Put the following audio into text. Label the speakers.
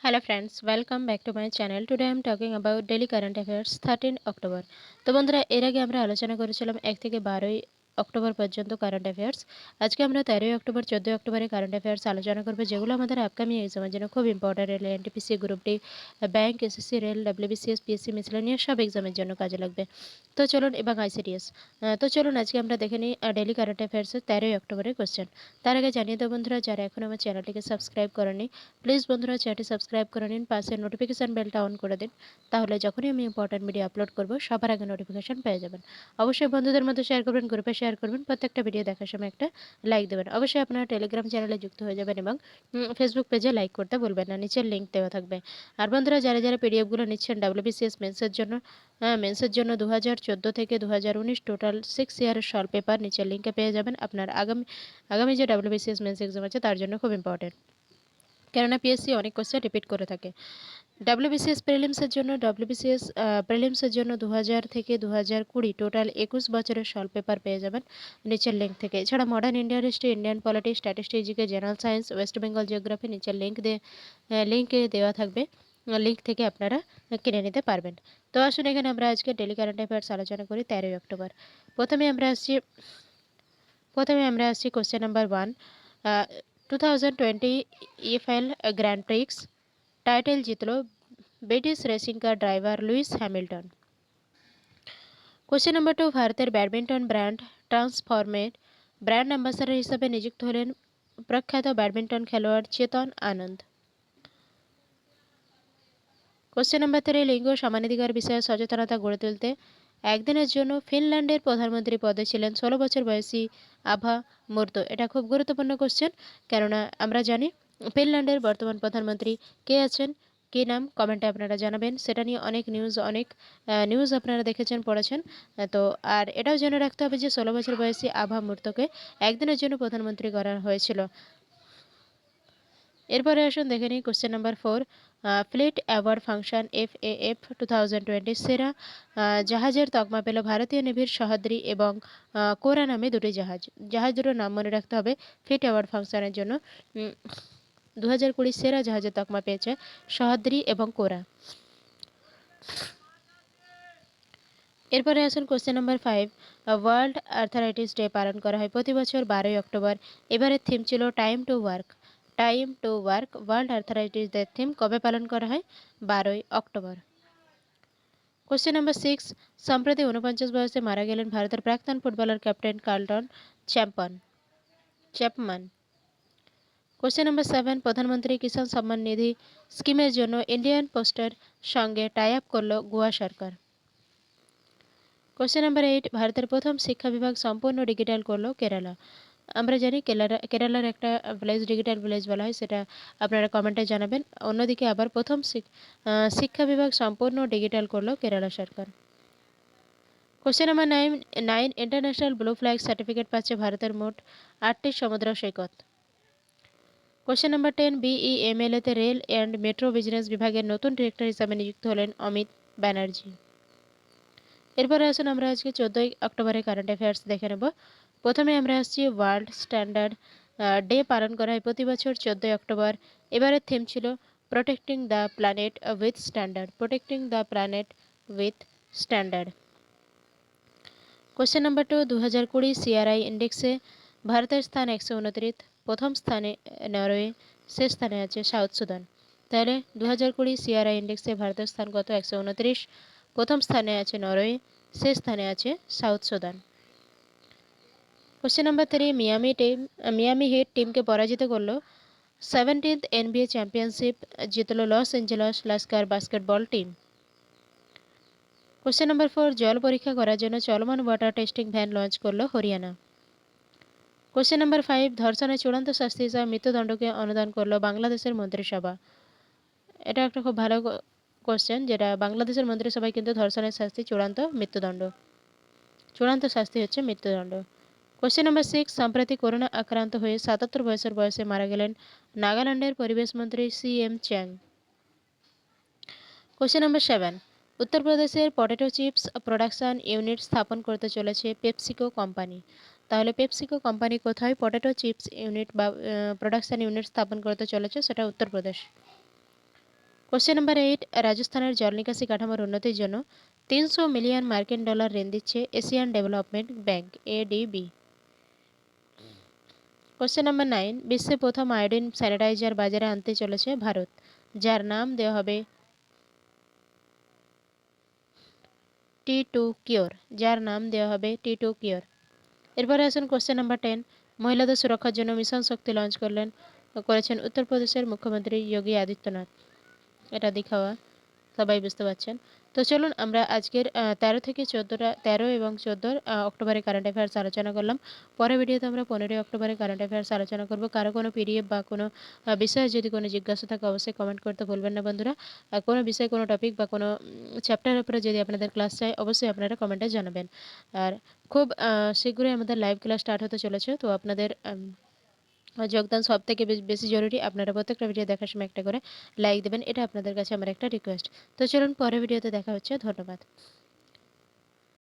Speaker 1: Hello friends, welcome back to my channel. Today I am talking about daily current affairs 13 October. তো বন্ধুরা এর আগে আমরা আলোচনা করেছিলাম 1 থেকে 12 অক্টোবর পর্যন্ত কারেন্ট অ্যাফেয়ার্স। আজকে আমরা 13 অক্টোবর 14 অক্টোবরের কারেন্ট অ্যাফেয়ার্স আলোচনা করব, যেগুলো আমাদের আপকামিং এক্সামের জন্য খুব important. Rail, NTPC, group D, bank, SSC, rail, WBCS, PSC, miscellaneous সব এক্সামের জন্য কাজে লাগবে। তো চলুন, এবং আইসিডিএস। তো চলুন আজকে আমরা দেখে নিই ডেলি কারেন্ট অ্যাফেয়ার্সের 13 অক্টোবরের কোশ্চেন। তার আগে জানিয়ে দেবো বন্ধুরা, যারা এখন আমার চ্যানেলটিকে সাবস্ক্রাইব করেনি, প্লিজ বন্ধুরা চ্যানেলটি সাবস্ক্রাইব করে নিন, পাশে নোটিফিকেশান বেলটা অন করে দিন। তাহলে যখনই আমি ইম্পর্টেন্ট ভিডিও আপলোড করব সবার আগে নোটিফিকেশান পেয়ে যাবেন। অবশ্যই বন্ধুদের মধ্যে শেয়ার করবেন, গ্রুপে শেয়ার করবেন, প্রত্যেকটা ভিডিও দেখার সময় একটা লাইক দেবেন। অবশ্যই আপনারা টেলিগ্রাম চ্যানেলে যুক্ত হয়ে যাবেন এবং ফেসবুক পেজে লাইক করতে ভুলবেন না, নিচের লিঙ্ক দেওয়া থাকবে। আর বন্ধুরা যারা যারা পিডিএফগুলো নিচ্ছেন ডাব্লিউবিসিএস মেন্সের জন্য 2014 থেকে 2019 টোটাল 6 ইয়ারের সলভ পেপার নিচের লিঙ্কে পেয়ে যাবেন। আপনার আগামী আগামী যে ডাব্লিউবিসিএস মেন্স এক্সাম আছে তার জন্য খুব ইম্পর্টেন্ট, কেননা পিএসসি অনেক কোশ্চেন রিপিট করে থাকে। ডাব্লিউবিসিএস প্রিলিমসের জন্য 2000 থেকে 2020 টোটাল 21 বছরের সলভ পেপার পেয়ে যাবেন নিচের লিঙ্ক থেকে। এছাড়া modern Indian history, Indian politics, statistics, GK, general science, West Bengal geography নিচের লিঙ্কে দেওয়া থাকবে। লিঙ্ক থেকে আপনারা কিনে নিতে পারবেন। তো আসুন এখানে আমরা আজকে ডেলি কারেন্ট অ্যাফেয়ার্স আলোচনা করি 13 অক্টোবর। প্রথমে আমরা আসছি question number 1। 2020 EFL grand prix title জিতল British racing car driver Lewis Hamilton. Question number 2। ভারতের ব্যাডমিন্টন ব্র্যান্ড ট্রান্সফর্মের ব্র্যান্ড অ্যাম্বাসাডর হিসাবে নিযুক্ত হলেন প্রখ্যাত ব্যাডমিন্টন খেলোয়াড় চেতন আনন্দ। Question number 3। লিঙ্গ সমানাধিকার বিষয়ে সচেতনতা গড়ে তুলতে একদিনের জন্য ফিনল্যান্ডের প্রধানমন্ত্রী পদে ছিলেন 16 বছর বয়সী আভা মুর্তো। এটা খুব গুরুত্বপূর্ণ কোশ্চেন, কেননা আমরা জানি ফিনল্যান্ডের বর্তমান প্রধানমন্ত্রী কে আছেন, কী নাম, কমেন্টে আপনারা জানাবেন। সেটা নিয়ে অনেক নিউজ আপনারা দেখেছেন, পড়েছেন। তো আর এটাও জেনে রাখতে হবে যে 16 বছর বয়সী আভা মুর্তোকে একদিনের জন্য প্রধানমন্ত্রী করা হয়েছিল। এরপরে আসুন দেখে নিই question number 4। Fleet award function FAF 2020 সেরা জাহাজের তকমা পেল ভারতীয় নেভির সহ্যাদ্রি এবং কোরা নামে দুটি জাহাজ দুটোর নাম মনে রাখতে হবে ফ্লিট অ্যাওয়ার্ড ফাংশনের জন্য। 2020 সেরা জাহাজের তকমা পেয়েছে সহ্যাদ্রি এবং কোরা। এরপরে আসুন question number 5। World arthritis day পালন করা হয় প্রতি বছর 12 অক্টোবর। এবারের থিম ছিল time to work. World arthritis day theme কবে পালন করা হয়? 12 অক্টোবর। Question number 6। সম্প্রতি 49 বয়সে মারা গেলেন ভারতের প্রাক্তন footballer captain Carlton Chapman. Question number 7। প্রধানমন্ত্রী কিষাণ সম্মান নিধি স্কিমের জন্য ইন্ডিয়ান পোস্টের সঙ্গে টাই আপ করল গোয়া সরকার। Question number 8। ভারতের প্রথম শিক্ষা বিভাগ সম্পূর্ণ ডিজিটাল করলো কেরালা। আমরা জানি কেরালার একটা ভিলেজ ডিজিটাল ভিলেজ বলা হয়, সেটা আপনারা কমেন্টে জানাবেন। অন্যদিকে আবার প্রথম শিক্ষা বিভাগ সম্পূর্ণ ডিজিটাল করলো কেরালা সরকার। Question number 9। International blue flag certificate পাচ্ছে ভারতের মোট 8টি সমুদ্র সৈকত। Question number 10। বিইএমএলএতে রেল অ্যান্ড মেট্রো বিজনেস বিভাগের নতুন ডিরেক্টর হিসাবে নিযুক্ত হলেন অমিত ব্যানার্জি। এরপরে আসুন আমরা আজকে 14 অক্টোবরের কারেন্ট অ্যাফেয়ার্স দেখে নেব। প্রথমে আমরা আসছি ওয়ার্ল্ড স্ট্যান্ডার্ড ডে পালন করা হয় প্রতি বছর 14 অক্টোবর। এবারের থিম ছিল protecting the planet with standard. Question number 2। 2020 CRI ইন্ডেক্সে ভারতের স্থান 129, প্রথম স্থানে নরওয়ে, শেষ স্থানে আছে সাউথ সুদান। তাহলে 2020 সিআরআই ইন্ডেক্সে ভারতের স্থান কত? 129, প্রথম স্থানে আছে নরওয়ে, শেষ স্থানে আছে South Sudan. Question number 3। Miami Heat টিমকে পরাজিত করলো 17th NBA চ্যাম্পিয়নশিপ জিতল Los Angeles Lakers basketball team. Question number 4। জল পরীক্ষা করার জন্য চলমান ওয়াটার টেস্টিং ভ্যান লঞ্চ করলো হরিয়ানা। Question number 5। ধর্ষণের চূড়ান্ত শাস্তি হিসাবে মৃত্যুদণ্ডকে অনুদান করলো বাংলাদেশের মন্ত্রিসভা। এটা একটা খুব ভালো কোশ্চেন, যেটা বাংলাদেশের মন্ত্রিসভায় কিন্তু ধর্ষণের শাস্তি চূড়ান্ত শাস্তি হচ্ছে মৃত্যুদণ্ড। Question number 6। সম্প্রতি করোনা আক্রান্ত হয়ে 77 বছর বয়সে মারা গেলেন নাগাল্যান্ডের পরিবেশ মন্ত্রী CM চ্যাং। Question number 7। উত্তরপ্রদেশের পটেটো চিপস প্রোডাকশন ইউনিট স্থাপন করতে চলেছে পেপসিকো কোম্পানি। তাহলে পেপসিকো কোম্পানি কোথায় পটেটো চিপস ইউনিট বা প্রোডাকশন ইউনিট স্থাপন করতে চলেছে? সেটা উত্তরপ্রদেশ। কোশ্চেন নাম্বার 8, রাজস্থানের জল নিকাশি কাঠামোর উন্নতির জন্য 300 মিলিয়ন মার্কিন ডলার ঋণ দিচ্ছে Asian development bank ADB. Question number 9, বিশ্বে প্রথম আয়োডিন স্যানিটাইজার বাজারে আনতে চলেছে ভারত, যার নাম দেওয়া হবে টি2 কিওর, যার নাম দেওয়া হবে টি2 কিওর। এরপরে আসুন কোশ্চেন নাম্বার 10, মহিলাদের সুরক্ষার জন্য মিশন শক্তি লঞ্চ করেছেন উত্তরপ্রদেশের মুখ্যমন্ত্রী যোগী আদিত্যনাথ। এটা দেখাওয়া সবাই বুঝতে পারছেন। তো চলুন আমরা আজকের 13 এবং 14 অক্টোবরের কারেন্ট অ্যাফেয়ার্স আলোচনা করলাম। পরের ভিডিওতে আমরা 15 অক্টোবরের কারেন্ট অ্যাফেয়ার্স আলোচনা করব। কারো কোনো পিডিএফ বা কোনো বিষয়ে যদি কোনো জিজ্ঞাসা থাকে অবশ্যই কমেন্ট করতে ভুলবেন না বন্ধুরা। কোনো বিষয়, কোনো টপিক বা কোনো চ্যাপ্টারের উপরে যদি আপনাদের ক্লাস চাই অবশ্যই আপনারা কমেন্টে জানাবেন। আর খুব শীঘ্রই আমাদের লাইভ ক্লাস স্টার্ট হতে চলেছে, তো আপনাদের যোগদান সব থেকে বেশি জরুরি। আপনারা প্রত্যেকটা ভিডিও দেখার সময় একটা করে লাইক দেবেন, এটা আপনাদের কাছে আমার একটা রিকোয়েস্ট। তো চলুন পরের ভিডিওতে দেখা হচ্ছে। ধন্যবাদ।